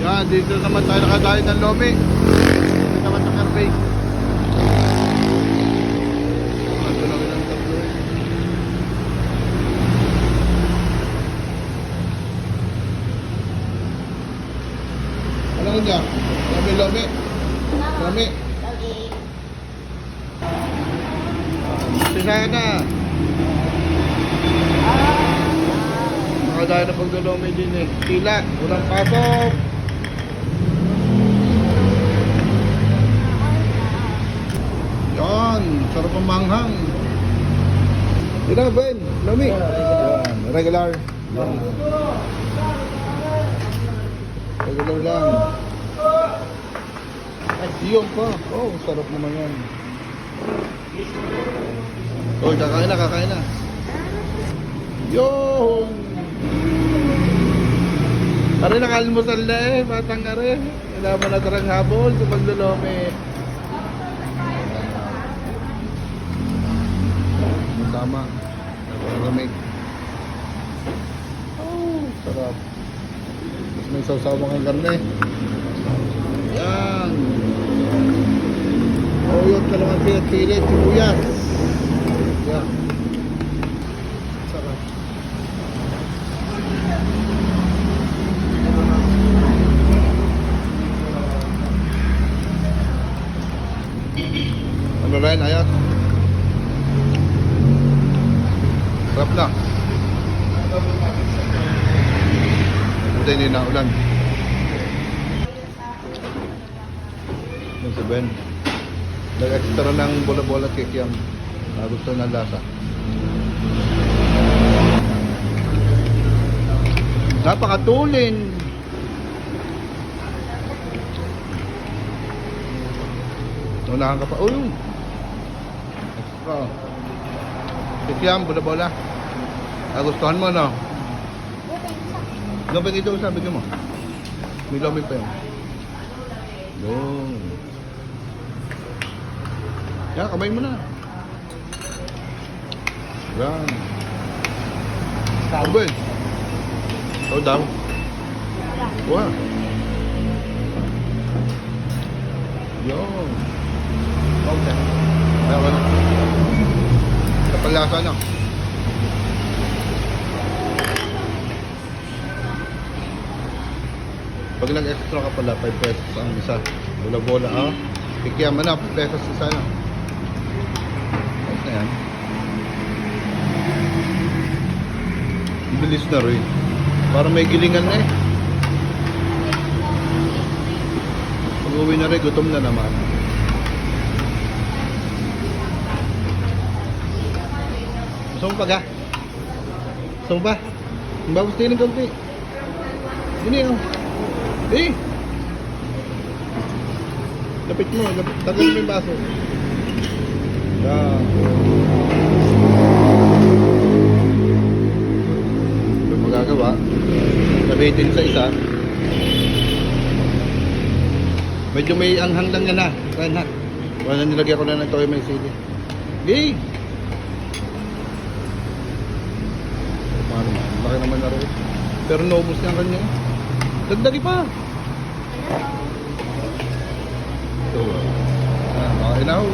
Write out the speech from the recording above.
Yan, dito naman tayo nakadayo ng Lomi. Dito naman sa Carbay. Ito lang ng tatlo. Ano ko niya? Lomi. Lomi. Sisaya na. Nakadayo na pagdalomi din eh. Tila, walang pasok. Yan, sarap ang manghang. Yun na, Ben, Lomi. Yan, regular. Yan. Regular lang. Iyon pa. Oh, sarap naman yan. Oh, kakain na, kakain na. Yun. Ari nakalmusal na eh, batang ari. Kailangan na tarang habol sa paglulome. Tama. Napalamig. Oh, sarap. Mas may sawsawang ang karne. Yan. Oyot, kalamansi at pilit, sibuyas. Yan. Sarap. Ano rin, ayos? Sarap na. Buti hindi na ulan. Yung si Ben. Nag-extra ng bola-bola kikiam. Gusto na lasa. Napakatulin. Unahan ka pa. Oh, yun. Extra. Kikiam, bola-bola. Gustuhan mo, no? Gabang ito, sabi ko mo. May loming pa yun. Yun. Yan, kamay mo na. Yan. Sabon. Oh, daw. Wah. Yun. Okay. Ayan. Kapalasa na. Pag nag-extra ka pala, 5 pesos ang isa. Bola-bola, ah. Kikiam na, 5 pesos isa na. Ayos na yan. Bilis na rin. Parang may gilingan na eh. Pag-uwi na rin, gutom na naman. Gusto mo pa ga? Gusto mo pa? Bawas tayo ng kaunti. Hindi oh. Eh! Lapit mo, tagal mo yung baso. Yan. Ano magagawa? Sabihin sa isa. Medyo may anghang lang yan ha. Kaya na. Wala nilagyan ko na ng toyo may sili. Yay! Laki naman na rin. Pero naubos na kanya. Dagdagi pa. So, okay na.